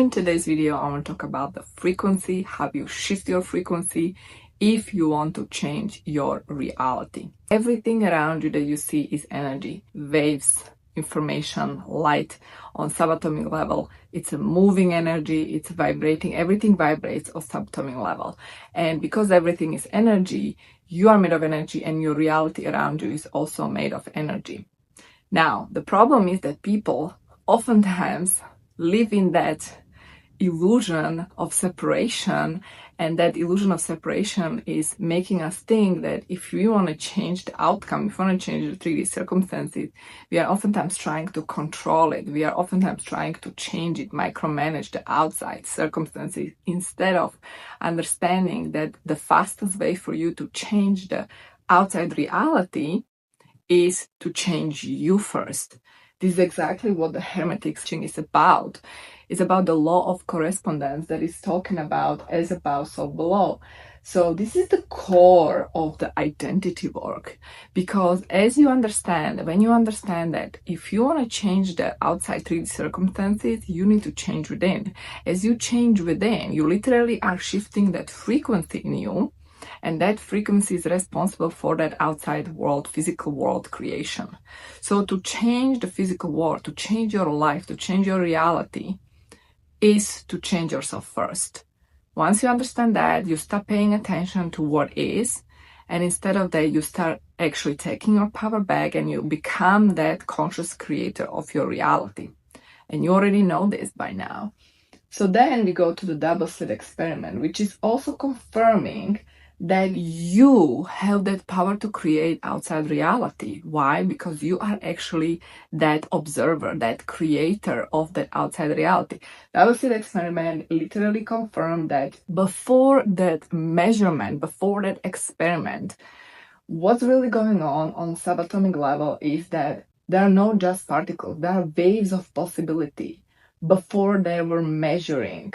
In today's video, I want to talk about the frequency, how you shift your frequency if you want to change your reality. Everything around you that you see is energy, waves, information, light on subatomic level. It's a moving energy, it's vibrating, everything vibrates on subatomic level. And because everything is energy, you are made of energy and your reality around you is also made of energy. Now, the problem is that people oftentimes live in that illusion of separation, and that illusion of separation is making us think that if we want to change the outcome, if we want to change the 3D circumstances, we are oftentimes trying to control it. We are oftentimes trying to change it, micromanage the outside circumstances, instead of understanding that the fastest way for you to change the outside reality is to change you first. This is exactly what the Hermetic teaching is about. It's about the law of correspondence that is talking about as above, so below. So this is the core of the identity work, because as you understand, when you understand that if you want to change the outside 3D circumstances, you need to change within. As you change within, you literally are shifting that frequency in you, and that frequency is responsible for that outside world, physical world creation. So to change the physical world, to change your life, to change your reality, is to change yourself first. Once you understand that, you stop paying attention to what is, and instead of that, you start actually taking your power back and you become that conscious creator of your reality. And you already know this by now. So then we go to the double-slit experiment, which is also confirming that you have that power to create outside reality. Why? Because you are actually that observer, that creator of that outside reality. Double-slit experiment literally confirmed that before that measurement, before that experiment, what's really going on subatomic level is that there are not just particles, there are waves of possibility before they were measuring.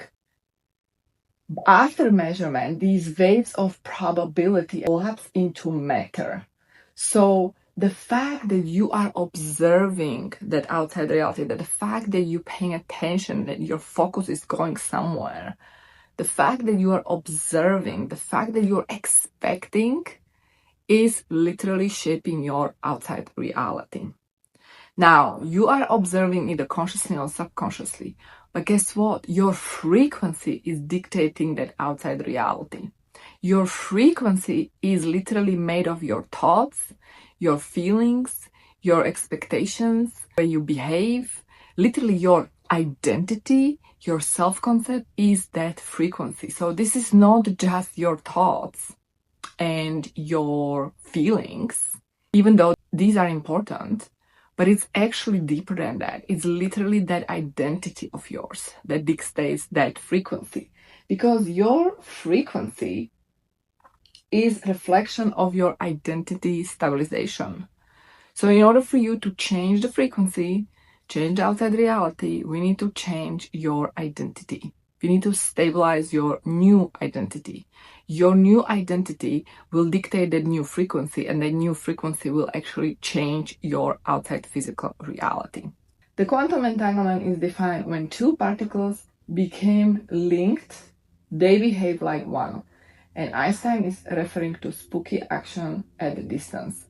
After measurement, these waves of probability collapse into matter. So the fact that you are observing that outside reality, that the fact that you're paying attention, that your focus is going somewhere, the fact that you are observing, the fact that you're expecting, is literally shaping your outside reality. Now, you are observing either consciously or subconsciously, but guess what? Your frequency is dictating that outside reality. Your frequency is literally made of your thoughts, your feelings, your expectations, where you behave. Literally your identity, your self-concept is that frequency. So this is not just your thoughts and your feelings, even though these are important. But it's actually deeper than that. It's literally that identity of yours that dictates that frequency. Because your frequency is a reflection of your identity stabilization. So in order for you to change the frequency, change the outside reality, we need to change your identity. We need to stabilize your new identity. Your new identity will dictate that new frequency, and that new frequency will actually change your outside physical reality. The quantum entanglement is defined when two particles became linked, they behave like one. And Einstein is referring to spooky action at a distance.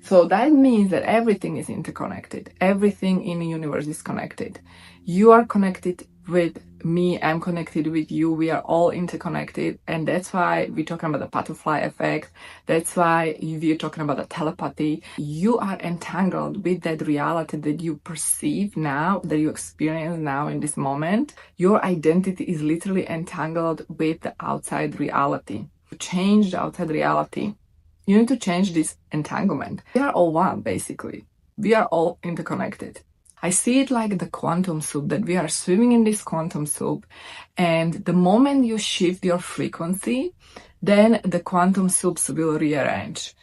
So that means that everything is interconnected. Everything in the universe is connected. You are connected with me, I'm connected with you, we are all interconnected, and that's why we're talking about the butterfly effect. That's why we're talking about the telepathy. You are entangled with that reality that you perceive now, that you experience now in this moment. Your identity is literally entangled with the outside reality. To change the outside reality, you need to change this entanglement. We are all one, basically. We are all interconnected. I see it like the quantum soup, that we are swimming in this quantum soup, and the moment you shift your frequency, then the quantum soups will rearrange.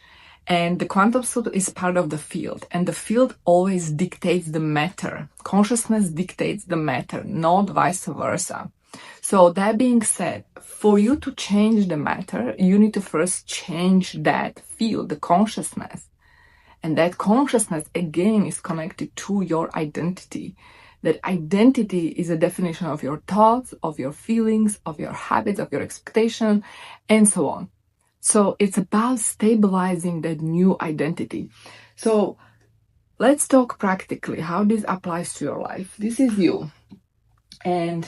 And the quantum soup is part of the field, and the field always dictates the matter. Consciousness dictates the matter, not vice versa. So that being said, for you to change the matter, you need to first change that field, the consciousness. And that consciousness, again, is connected to your identity. That identity is a definition of your thoughts, of your feelings, of your habits, of your expectation, and so on. So it's about stabilizing that new identity. So let's talk practically how this applies to your life. This is you, and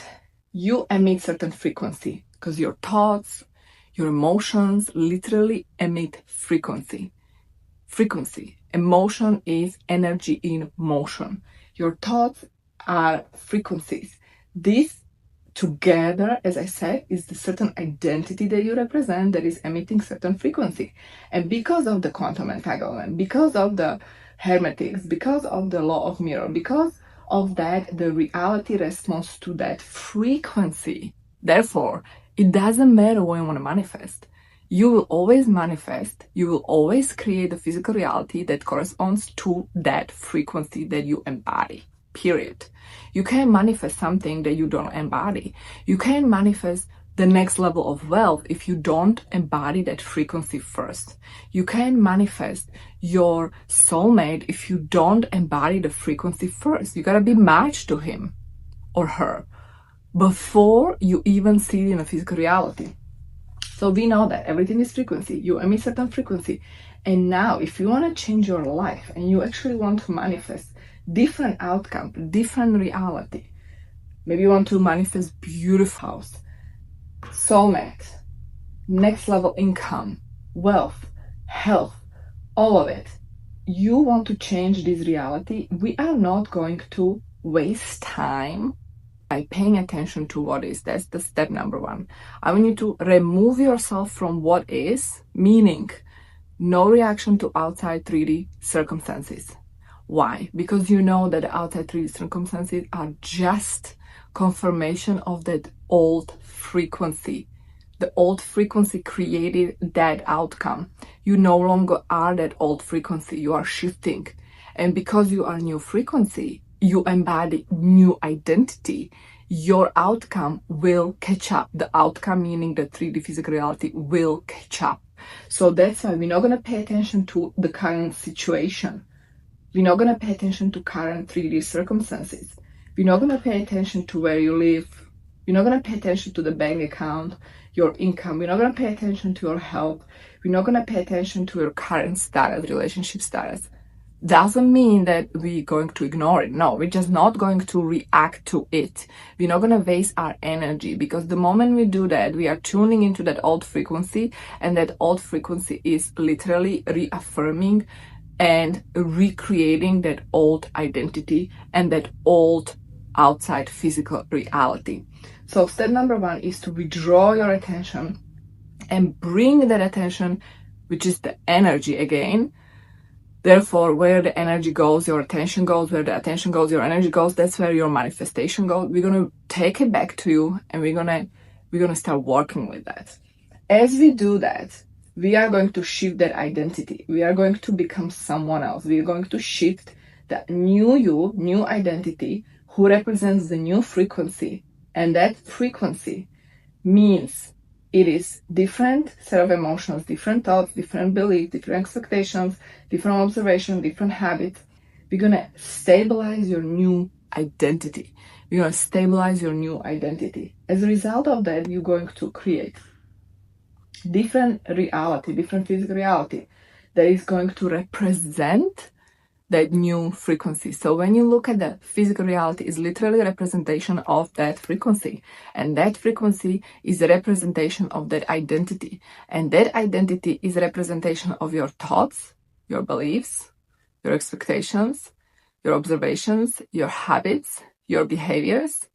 you emit certain frequency because your thoughts, your emotions literally emit frequency. Frequency. Emotion is energy in motion. Your thoughts are frequencies. This together, as I said, is the certain identity that you represent that is emitting certain frequency. And because of the quantum entanglement, because of the hermetics, because of the law of mirror, because of that, the reality responds to that frequency. Therefore, it doesn't matter what you want to manifest. You will always manifest, you will always create a physical reality that corresponds to that frequency that you embody, period. You can't manifest something that you don't embody. You can't manifest the next level of wealth if you don't embody that frequency first. You can't manifest your soulmate if you don't embody the frequency first. You gotta be matched to him or her before you even see it in a physical reality. So we know that everything is frequency. You emit certain frequency. And now if you want to change your life and you actually want to manifest different outcome, different reality, maybe you want to manifest beautiful house, soulmate, next level income, wealth, health, all of it. You want to change this reality. We are not going to waste time by paying attention to what is. That's the step number one. I want you to remove yourself from what is, meaning no reaction to outside 3D circumstances. Why? Because you know that the outside 3D circumstances are just confirmation of that old frequency. The old frequency created that outcome. You no longer are that old frequency. You are shifting. And because you are new frequency, you embody new identity, your outcome will catch up. The outcome, meaning the 3D physical reality, will catch up. So that's why we're not going to pay attention to the current situation. We're not going to pay attention to current 3D circumstances. We're not going to pay attention to where you live. We're not going to pay attention to the bank account, your income. We're not going to pay attention to your health. We're not going to pay attention to your current status, relationship status. Doesn't mean that we're going to ignore it. No, we're just not going to react to it. We're not going to waste our energy, because the moment we do that, we are tuning into that old frequency, and that old frequency is literally reaffirming and recreating that old identity and that old outside physical reality. So step number one is to withdraw your attention and bring that attention, which is the energy again. Therefore, where the energy goes, your attention goes. Where the attention goes, your energy goes. That's where your manifestation goes. We're gonna take it back to you, and we're gonna start working with that. As we do that, we are going to shift that identity. We are going to become someone else. We are going to shift the new you, new identity, who represents the new frequency. And that frequency means it is different set of emotions, different thoughts, different beliefs, different expectations, different observations, different habits. We're gonna stabilize your new identity. We're gonna stabilize your new identity. As a result of that, you're going to create different reality, different physical reality that is going to represent that new frequency. So when you look at the physical reality, is literally a representation of that frequency, and that frequency is a representation of that identity, and that identity is a representation of your thoughts, your beliefs, your expectations, your observations, your habits, your behaviors.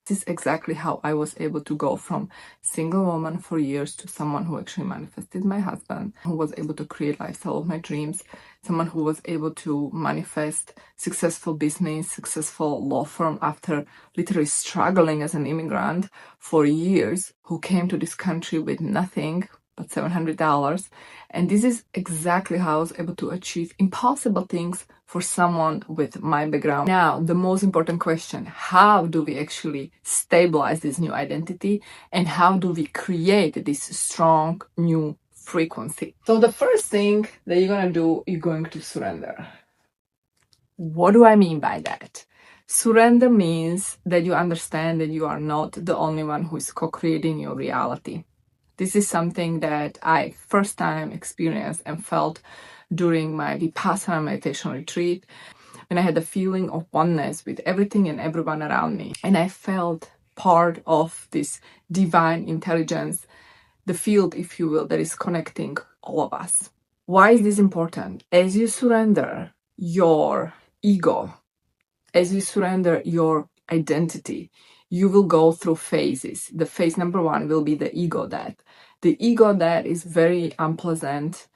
This is exactly how I was able to go from single woman for years to someone who actually manifested my husband, who was able to create lifestyle of my dreams, someone who was able to manifest successful business, successful law firm after literally struggling as an immigrant for years, who came to this country with nothing but $700. And this is exactly how I was able to achieve impossible things for someone with my background. Now, the most important question: how do we actually stabilize this new identity, and how do we create this strong new frequency? So the first thing that you're gonna do, you're going to surrender. What do I mean by that? Surrender means that you understand that you are not the only one who is co-creating your reality. This is something that I first time experienced and felt during my Vipassana meditation retreat, when I had a feeling of oneness with everything and everyone around me. And I felt part of this divine intelligence, the field, if you will, that is connecting all of us. Why is this important? As you surrender your ego, as you surrender your identity, you will go through phases. The phase number one will be the ego death. The ego death is very unpleasant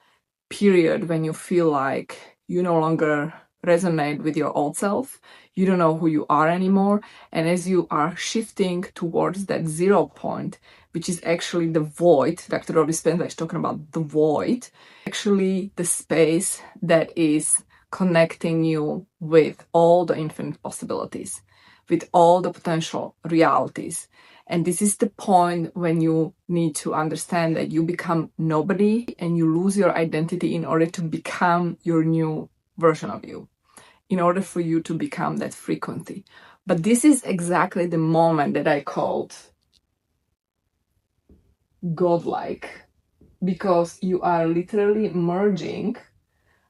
period when you feel like you no longer resonate with your old self, you don't know who you are anymore, and as you are shifting towards that 0 point, which is actually the void, Dr. Robbie Spencer is talking about the void, actually the space that is connecting you with all the infinite possibilities, with all the potential realities. And this is the point when you need to understand that you become nobody and you lose your identity in order to become your new version of you, in order for you to become that frequency. But this is exactly the moment that I called godlike, because you are literally merging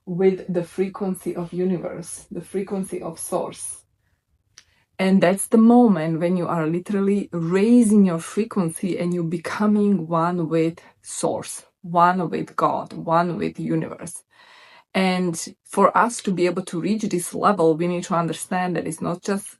with the frequency of universe, the frequency of source. And that's the moment when you are literally raising your frequency and you becoming one with source, one with God, one with universe. And for us to be able to reach this level, we need to understand that it's not just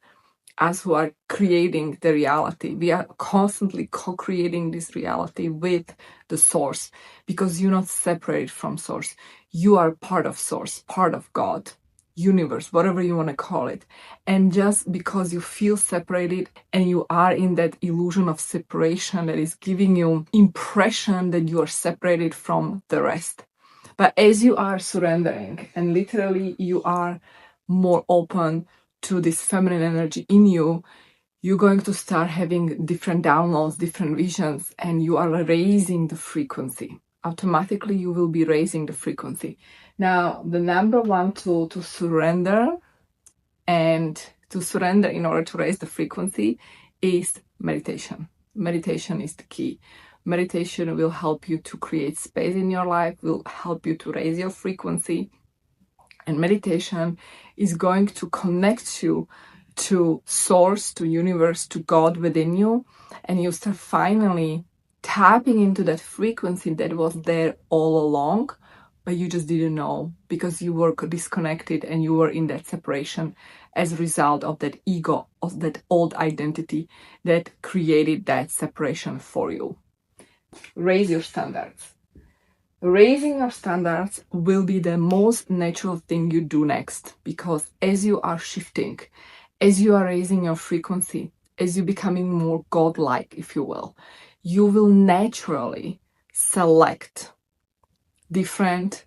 us who are creating the reality. We are constantly co-creating this reality with the source, because you're not separated from source. You are part of source, part of God, universe, whatever you want to call it. And just because you feel separated and you are in that illusion of separation that is giving you impression that you are separated from the rest. But as you are surrendering and literally you are more open to this feminine energy in you, you're going to start having different downloads, different visions, and you are raising the frequency. Automatically, you will be raising the frequency. Now, the number one tool to surrender and to surrender in order to raise the frequency is meditation. Meditation is the key. Meditation will help you to create space in your life, will help you to raise your frequency. And meditation is going to connect you to source, to universe, to God within you. And you start finally tapping into that frequency that was there all along, but you just didn't know because you were disconnected and you were in that separation as a result of that ego, of that old identity that created that separation for you. Raise your standards. Raising your standards will be the most natural thing you do next, because as you are shifting, as you are raising your frequency, as you're becoming more godlike, if you will naturally select different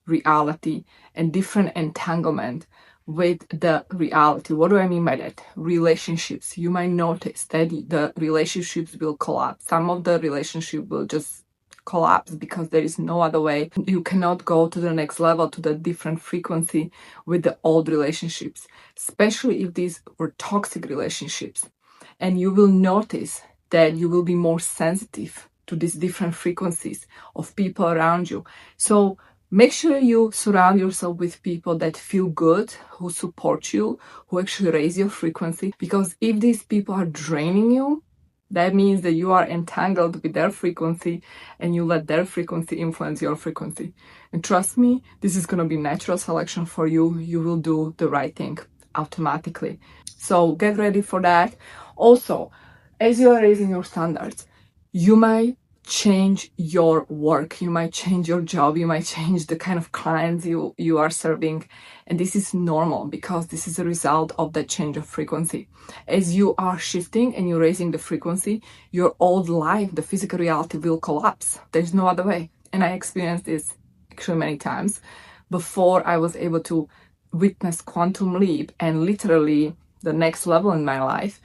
reality and different entanglement with the reality. What do I mean by that? Relationships. You might notice that the relationships will collapse. Some of the relationships will just collapse because there is no other way. You cannot go to the next level, to the different frequency with the old relationships, especially if these were toxic relationships. And you will notice that you will be more sensitive to these different frequencies of people around you. So make sure you surround yourself with people that feel good, who support you, who actually raise your frequency. Because if these people are draining you, that means that you are entangled with their frequency and you let their frequency influence your frequency. And trust me, this is going to be natural selection for you. You will do the right thing automatically. So get ready for that. Also, as you are raising your standards, you might change your work, you might change your job, you might change the kind of clients you are serving. And this is normal because this is a result of that change of frequency. As you are shifting and you're raising the frequency, your old life, the physical reality will collapse. There's no other way. And I experienced this actually many times before I was able to witness quantum leap and literally the next level in my life.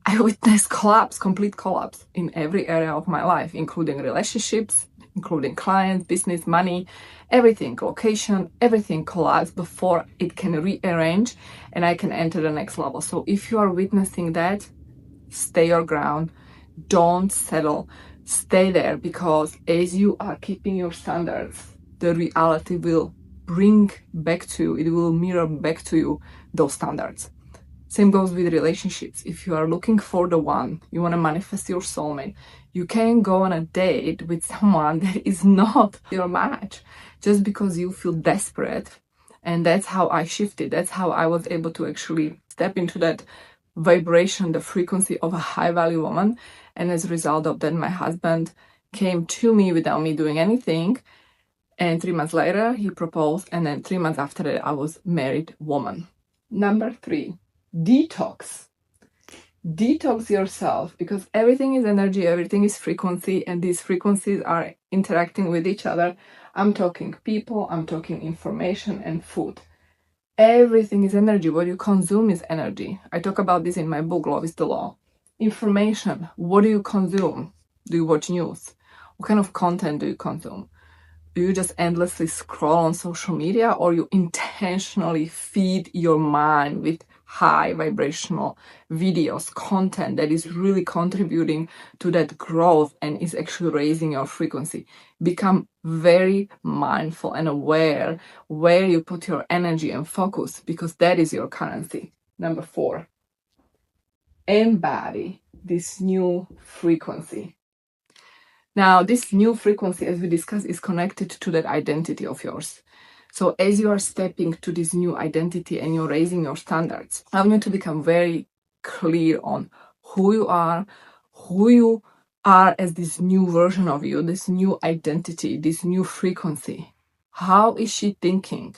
I witnessed collapse, complete collapse in every area of my life, including relationships, including clients, business, money, everything, location, everything collapse before it can rearrange and I can enter the next level. So if you are witnessing that, stay your ground, don't settle, stay there, because as you are keeping your standards, the reality will bring back to you, it will mirror back to you those standards. Same goes with relationships. If you are looking for the one, you want to manifest your soulmate, you can go on a date with someone that is not your match just because you feel desperate. And that's how I shifted. That's how I was able to actually step into that vibration, the frequency of a high value woman. And as a result of that, my husband came to me without me doing anything. And 3 months later, he proposed. And then 3 months after that, I was married woman. Number 3. Detox. Detox yourself, because everything is energy, everything is frequency, and these frequencies are interacting with each other. I'm talking people, I'm talking information and food. Everything is energy. What you consume is energy. I talk about this in my book, Love is the Law. Information. What do you consume? Do you watch news? What kind of content do you consume? Do you just endlessly scroll on social media, or you intentionally feed your mind with high vibrational videos, content that is really contributing to that growth and is actually raising your frequency? Become very mindful and aware where you put your energy and focus, because that is your currency. Number 4, embody this new frequency. Now, this new frequency, as we discussed, is connected to that identity of yours. So as you are stepping to this new identity and you're raising your standards, I want you to become very clear on who you are as this new version of you, this new identity, this new frequency. How is she thinking?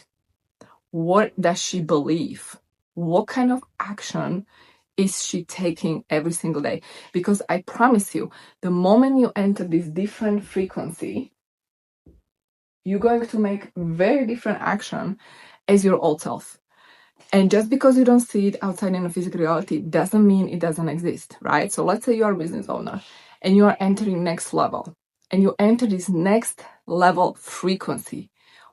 What does she believe? What kind of action is she taking every single day? Because I promise you, the moment you enter this different frequency, you're going to make very different action as your old self. And just because you don't see it outside in a physical reality doesn't mean it doesn't exist, right? So let's say you are a business owner and you are entering next level, and you enter this next level frequency.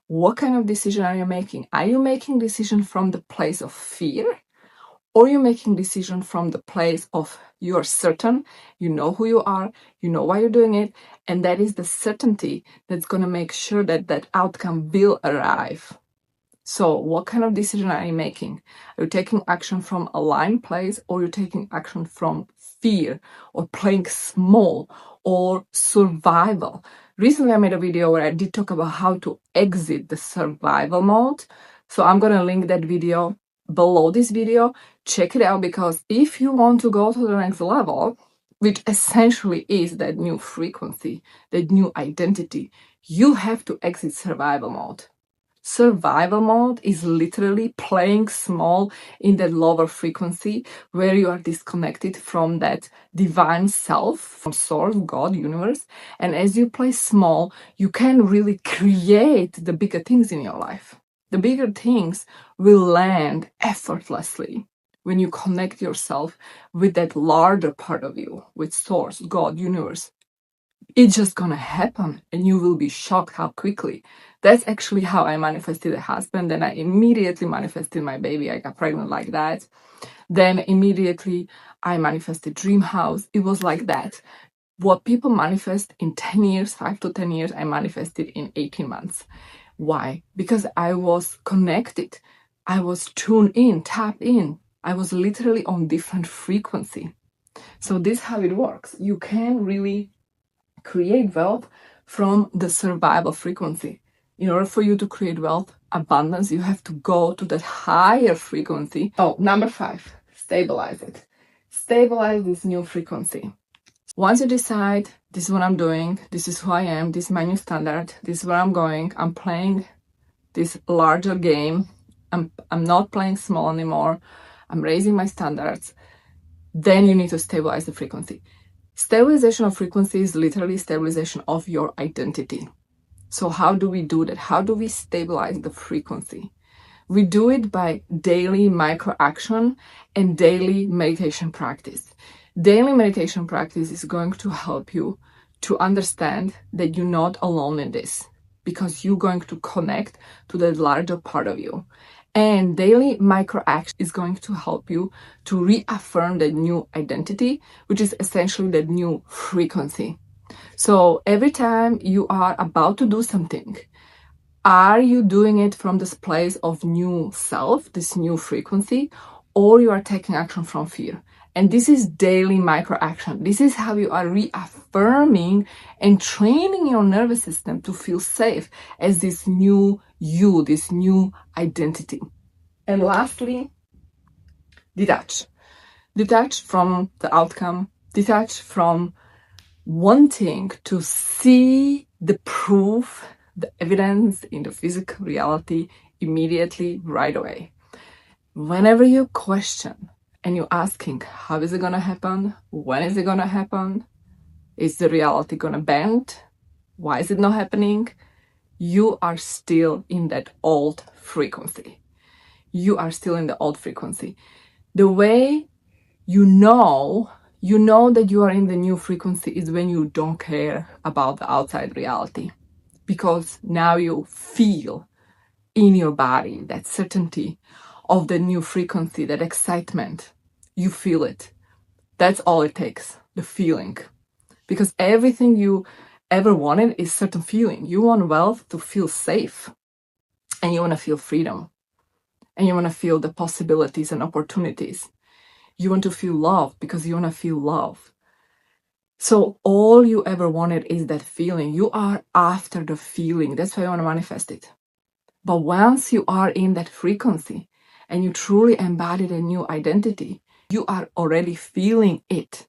What kind of decision are you making? Are you making decision from the place of fear? Or you're making decision from the place of you're certain, you know who you are, you know why you're doing it, and that is the certainty that's going to make sure that that outcome will arrive. So what kind of decision are you making? Are you taking action from a aligned place, or you're taking action from fear, or playing small, or survival? Recently I made a video where I did talk about how to exit the survival mode. So I'm going to link that video below this video. Check it out, because if you want to go to the next level, which essentially is that new frequency, that new identity, you have to exit survival mode. Survival mode is literally playing small in that lower frequency where you are disconnected from that divine self, from source, God, universe. And as you play small, you can really create the bigger things in your life. The bigger things will land effortlessly when you connect yourself with that larger part of you, with source, God, universe. It's just gonna happen, and you will be shocked how quickly. That's actually how I manifested a husband. Then I immediately manifested my baby. I got pregnant like that. Then immediately I manifested dream house. It was like that. What people manifest in 10 years, 5 to 10 years, I manifested in 18 months. Why? Because I was connected. I was tuned in, tapped in. I was literally on different frequency. So this is how it works. You can really create wealth from the survival frequency. In order for you to create wealth, abundance, you have to go to that higher frequency. Oh, number 5, stabilize it. Stabilize this new frequency. Once you decide, this is what I'm doing, this is who I am, this is my new standard, this is where I'm going, I'm playing this larger game, I'm not playing small anymore, I'm raising my standards, then you need to stabilize the frequency. Stabilization of frequency is literally stabilization of your identity. So how do we do that? How do we stabilize the frequency? We do it by daily micro action and daily meditation practice. Daily meditation practice is going to help you to understand that you're not alone in this, because you're going to connect to the larger part of you. And daily micro action is going to help you to reaffirm the new identity, which is essentially the new frequency. So every time you are about to do something, are you doing it from this place of new self, this new frequency, or you are taking action from fear? And this is daily micro action. This is how you are reaffirming and training your nervous system to feel safe as this new you, this new identity. And lastly, detach. Detach from the outcome, detach from wanting to see the proof, the evidence in the physical reality immediately, right away. Whenever you question and you're asking, how is it going to happen? When is it going to happen? Is the reality going to bend? Why is it not happening? You are still in that old frequency. You are still in the old frequency. The way you know that you are in the new frequency is when you don't care about the outside reality, because now you feel in your body that certainty of the new frequency, that excitement. You feel it. That's all it takes, the feeling. Because everything you ever wanted is certain feeling. You want wealth to feel safe, and you want to feel freedom, and you want to feel the possibilities and opportunities. You want to feel love because you want to feel love. So all you ever wanted is that feeling. You are after the feeling. That's why you want to manifest it. But once you are in that frequency and you truly embody a new identity, you are already feeling it.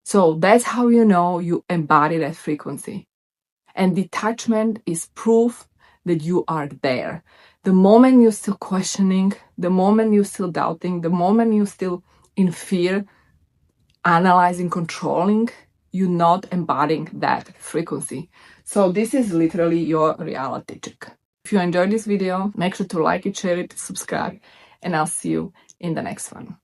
So that's how you know you embody that frequency. And detachment is proof that you are there. The moment you're still questioning, the moment you're still doubting, the moment you're still in fear, analyzing, controlling, you're not embodying that frequency. So this is literally your reality check. If you enjoyed this video, make sure to like it, share it, subscribe, and I'll see you in the next one.